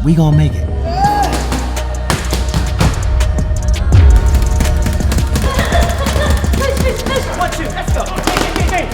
We gonna make it. One, two, let's go. Hey.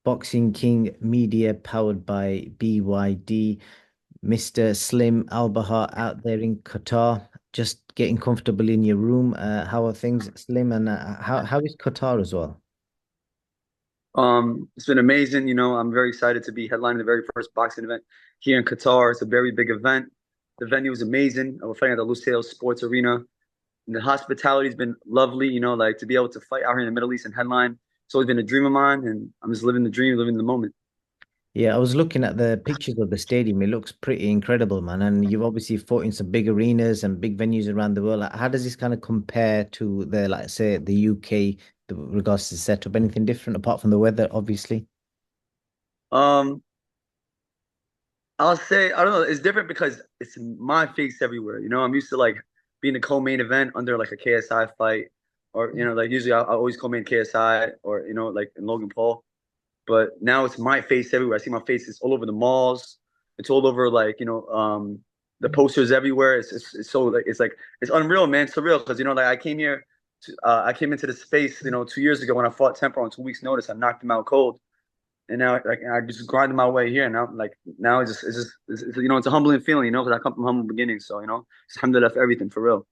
Boxing King Media powered by BYD. Mr. Slim Albaher out there in Qatar, just getting comfortable in your room. How are things, Slim? And how is Qatar as well? It's been amazing. I'm very excited to be headlining the very first boxing event here in Qatar. It's a very big event. The venue is amazing. We're fighting at the Lusail Sports Arena. And the hospitality has been lovely, like to be able to fight out here in the Middle East and headline. It's always been a dream of mine, and I'm just living the dream, living the moment. Yeah, I was looking at the pictures of the stadium. It looks pretty incredible, man. And you've obviously fought in some big arenas and big venues around the world. Like, how does this kind of compare to the, like, say, the UK, regards to setup? Anything different apart from the weather, obviously? Um, I'll say I don't know. It's different because it's my face everywhere. I'm used to like being the co-main event under like a KSI fight, or like usually I always co-main KSI or like in Logan Paul. But now it's my face everywhere. I see my face. It's all over the malls. It's all over like the posters everywhere. It's so like it's unreal, man. It's surreal because like I came here, I came into this space 2 years ago when I fought Temper on 2 weeks' notice. I knocked him out cold, and now like I just grinded my way here. Now like now it's a humbling feeling, because I come from humble beginnings. So just alhamdulillah for everything for real.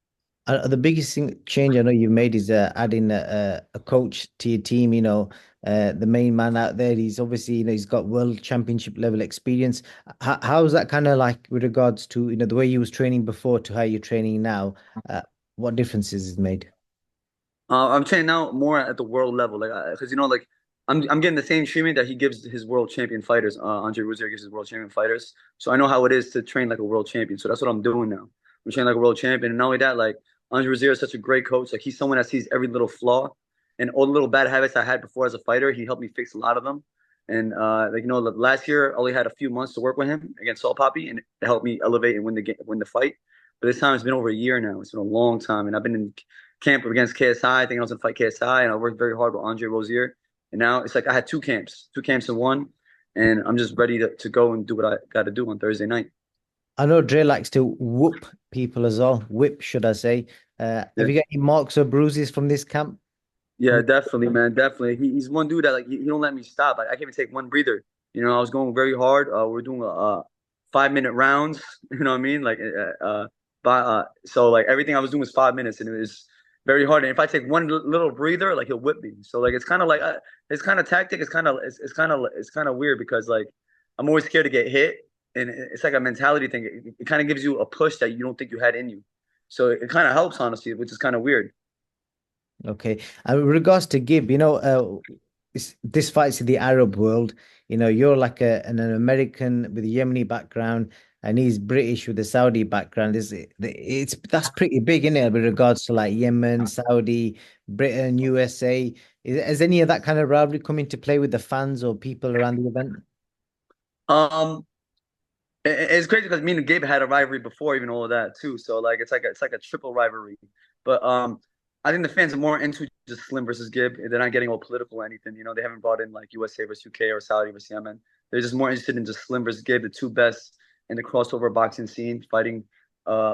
The biggest change I know you've made is adding a coach to your team. The main man out there. He's obviously, he's got world championship level experience. How's that kind of like with regards to, the way you was training before to how you're training now? What differences is made? I'm training now more at the world level, like because like I'm getting the same treatment that he gives his world champion fighters. Andre Ruzier gives his world champion fighters, so I know how it is to train like a world champion. So that's what I'm doing now. I'm training like a world champion, and not only that, like Andre Ruzier is such a great coach. Like he's someone that sees every little flaw and all the little bad habits I had before as a fighter. He helped me fix a lot of them. And like last year I only had a few months to work with him against Salt Poppy, and it helped me elevate and win the game, win the fight. But this time it's been over a year now. It's been a long time, and I've been in camp against KSI. I think I was gonna fight KSI, and I worked very hard with Andre Rozier. And now it's like I had two camps in one, and I'm just ready to go and do what I got to do on Thursday night. I know Dre likes to whoop people as well. Whip, should I say? Yeah, Have you got any marks or bruises from this camp? yeah, definitely, man, definitely. He's one dude that like he don't let me stop. Like, I can't even take one breather. I was going very hard. We're doing 5 minute rounds. You know what I mean? Like so like everything I was doing was 5 minutes, and it was very hard. And if I take one little breather, like he'll whip me. So like it's kind of like it's kind of tactic. It's kind of weird because like I'm always scared to get hit, and it's like a mentality thing. It kind of gives you a push that you don't think you had in you. So it kind of helps honestly, which is kind of weird. Okay. With regards to Gib, this fight's in the Arab world. You're like an American with a Yemeni background, and he's British with a Saudi background. That's pretty big, isn't it, with regards to like Yemen, Saudi, Britain, USA. Has any of that kind of rivalry come into play with the fans or people around the event? Um, it's crazy because me and Gabe had a rivalry before even all of that too. So like it's like a triple rivalry. But I think the fans are more into just Slim versus Gib. They're not getting all political or anything. They haven't brought in like USA versus UK or Saudi versus Yemen. They're just more interested in just Slim versus Gib, the two best in the crossover boxing scene, fighting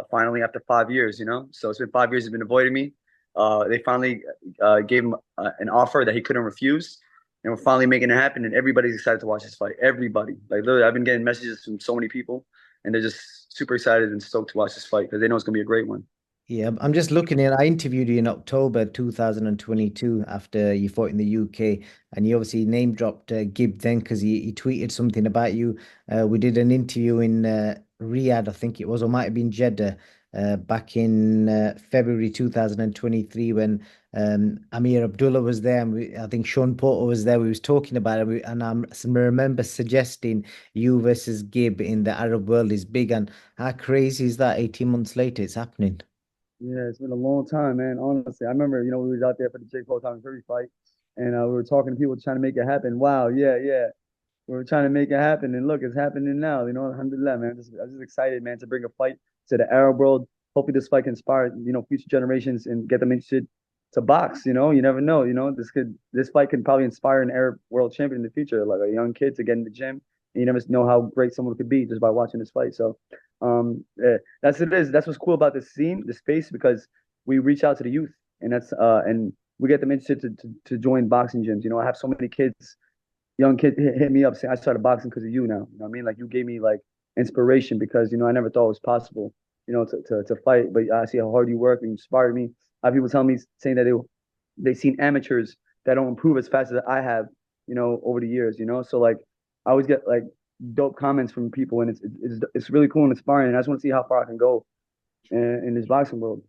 finally after 5 years. So it's been 5 years. He's been avoiding me. They finally gave him an offer that he couldn't refuse, and we're finally making it happen. And everybody's excited to watch this fight. Everybody, like literally, I've been getting messages from so many people, and they're just super excited and stoked to watch this fight because they know it's gonna be a great one. Yeah, I'm just looking at. I interviewed you in October 2022 after you fought in the UK, and you obviously name dropped Gib then because he tweeted something about you. We did an interview in Riyadh, I think it was, or might have been Jeddah, back in February 2023 when Amir Abdullah was there, and I think Sean Porter was there. We was talking about it, and I remember suggesting you versus Gib in the Arab world is big, and how crazy is that? 18 months later, it's happening. Yeah, it's been a long time, man. Honestly, I remember, we was out there for the Jake Paul Tommy Fury fight, and we were talking to people trying to make it happen. Wow, yeah, yeah. we're trying to make it happen. And look, it's happening now. You know, alhamdulillah, man. I'm just excited, man, to bring a fight to the Arab world. Hopefully this fight can inspire, future generations and get them interested to box. You never know. This fight could probably inspire an Arab world champion in the future, like a young kid to get in the gym. And you never know how great someone could be just by watching this fight. So that's it is. That's what's cool about this scene, this space, because we reach out to the youth, and and we get them interested to join boxing gyms. I have so many kids, young kids hit me up saying I started boxing because of you now. You know what I mean? Like you gave me like inspiration because I never thought it was possible, to fight. But I see how hard you work and you inspired me. I have people telling me saying that they've seen amateurs that don't improve as fast as I have, over the years. So like I always get like dope comments from people, and it's really cool and inspiring. And I just want to see how far I can go in this boxing world.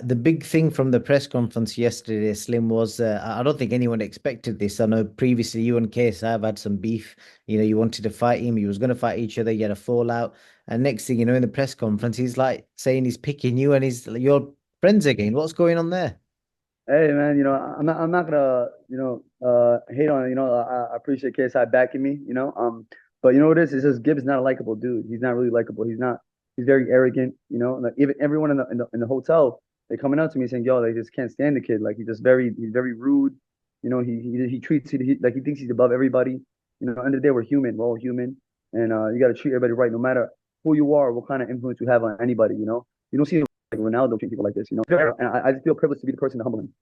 The big thing from the press conference yesterday, Slim, was I don't think anyone expected this. I know previously you and KSI have had some beef. You wanted to fight him. You was going to fight each other. You had a fallout. And next thing you know, in the press conference, he's like saying he's picking you and he's your friends again. What's going on there? Hey man, I'm not gonna hate on I appreciate KSI backing me, but you know what it is? It's just Gibbs not a likable dude. He's not really likable. He's very arrogant, Like even everyone in the hotel, they coming up to me saying, "Yo, they just can't stand the kid. Like he's very rude. He treats like he thinks he's above everybody. At the end of the day, we're human. We're all human, and you got to treat everybody right, no matter who you are, what kind of influence you have on anybody. You don't see like Ronaldo treat people like this. And I just feel privileged to be the person to humble him.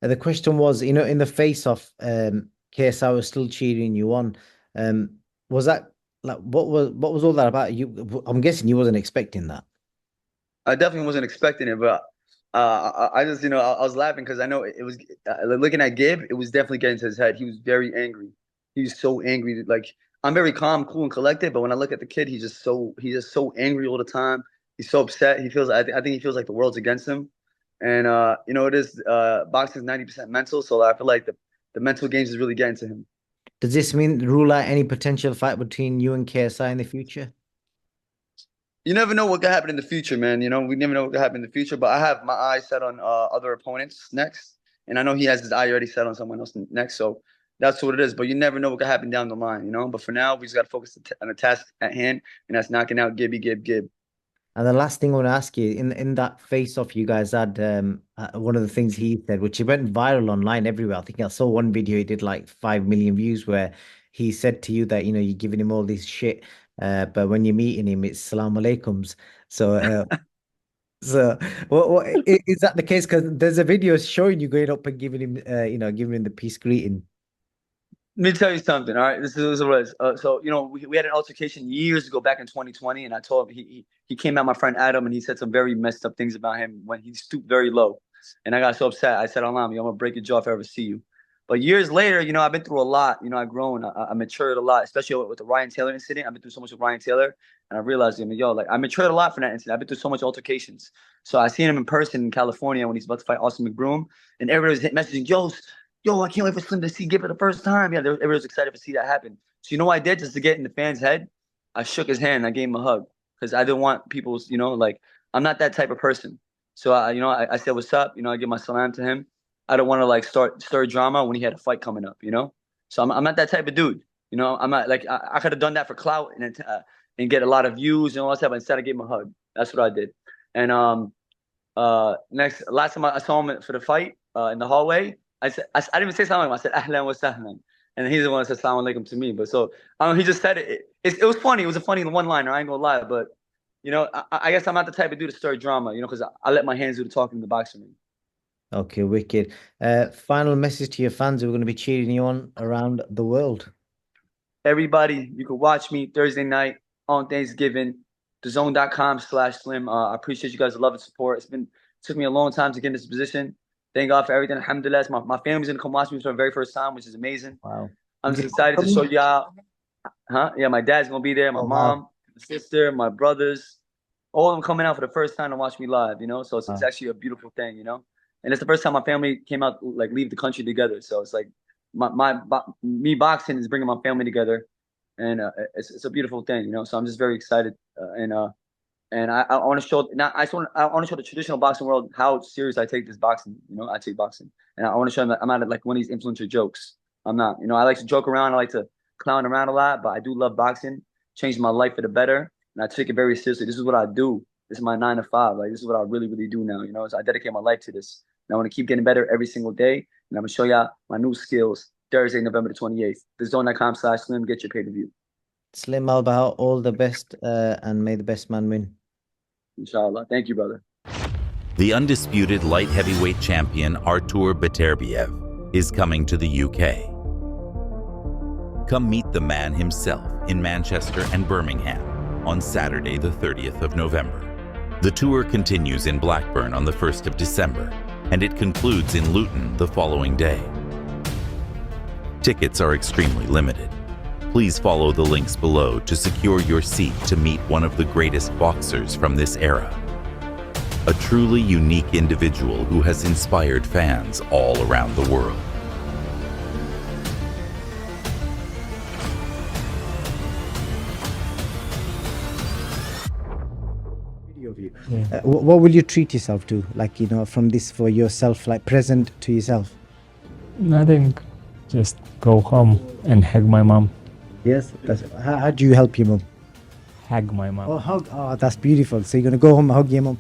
The question was, in the face-off, KSI was still cheering you on. Was that like what was all that about? I'm guessing you wasn't expecting that. I definitely wasn't expecting it, but I just, I was laughing because I know it was looking at Gabe, it was definitely getting to his head. He was very angry. He's so angry. Like I'm very calm, cool, and collected, but when I look at the kid, he's just so angry all the time. He's so upset. I think he feels like the world's against him. And it is boxing is 90% mental, so I feel like the mental games is really getting to him. Does this mean rule out any potential fight between you and KSI in the future? You never know what could happen in the future, man. We never know what could happen in the future. But I have my eyes set on other opponents next, and I know he has his eye already set on someone else next. So that's what it is. But you never know what could happen down the line, But for now, we just got to focus on the task at hand, and that's knocking out Gibby, Gib. And the last thing I want to ask you, in that face-off you guys had, one of the things he said, which he went viral online everywhere. I think I saw one video he did like 5 million views, where he said to you that you're giving him all this shit, but when you're meeting him, it's salam alaikums. So, so what is that the case? Because there's a video showing you going up and giving him, giving him the peace greeting. Let me tell you something. All right, this is what it is. So we had an altercation years ago, back in 2020, and I told him he came at my friend Adam, and he said some very messed up things about him when he stooped very low, and I got so upset. I said, "Allah, I'm gonna break your jaw if I ever see you." But years later, I've been through a lot. I've grown. I matured a lot, especially with the Ryan Taylor incident. I've been through so much with Ryan Taylor, and I realized, like I matured a lot from that incident. I've been through so much altercations. So I seen him in person in California when he's about to fight Austin McBroom, and everybody was messaging, yo, I can't wait for Slim to see Gib for the first time. Yeah, everybody was excited to see that happen. So you know what I did just to get in the fans' head? I shook his hand and I gave him a hug because I didn't want people's, like I'm not that type of person. So I said, "What's up?" I give my salam to him. I don't want to like stir drama when he had a fight coming up. So I'm not that type of dude. I'm not like I could have done that for clout and get a lot of views and all that stuff. But instead, I gave him a hug. That's what I did. And last time I saw him for the fight in the hallway. I didn't even say salam. I said ahlan wa sahlan, and he's the one that said salam alaikum to me. But so he just said it. It was funny. It was a funny one-liner. I ain't gonna lie, but I guess I'm not the type of dude to start drama. Because I let my hands do the talking in the boxing ring. Okay, wicked. Final message to your fans who are going to be cheering you on around the world. Everybody, you can watch me Thursday night on Thanksgiving, thezone.com/slim. I appreciate you guys' love and support. It took me a long time to get in this position. Thank God for everything. Alhamdulillah. My family's gonna come watch me for the very first time, which is amazing. Wow. I'm just excited to show you out. Huh? Yeah, my dad's gonna be there, my mom, wow. my sister, my brothers, all of them coming out for the first time to watch me live, So it's actually a beautiful thing, And it's the first time my family came out, like leave the country together. So it's like me boxing is bringing my family together, and it's a beautiful thing, So I'm just very excited, and I want to show I want to show the traditional boxing world how serious I take this boxing. I take boxing, and I want to show them that I'm not like one of these influencer jokes. I'm not. I like to joke around. I like to clown around a lot, but I do love boxing. Changed my life for the better, and I take it very seriously. This is what I do. This is my 9 to 5. Like, this is what I really, really do now. You know, so I dedicate my life to this. And I want to keep getting better every single day. And I'm gonna show y'all my new skills Thursday, November the 28th. TheZone.com/Slim. Get your pay-per-view. Slim Albaher, all the best, and may the best man win. Inshallah. Thank you, brother. The undisputed light heavyweight champion Artur Beterbiev is coming to the UK. Come meet the man himself in Manchester and Birmingham on Saturday, the 30th of November. The tour continues in Blackburn on the 1st of December, and it concludes in Luton the following day. Tickets are extremely limited. Please follow the links below to secure your seat to meet one of the greatest boxers from this era. A truly unique individual who has inspired fans all around the world. Of you. What will you treat yourself to, like, you know, from this for yourself, like present to yourself? Nothing. Just go home and hug my mom. Yes. How do you help your mom? Hug my mom. Oh, hug. Oh, that's beautiful. So you're gonna go home and hug your mom.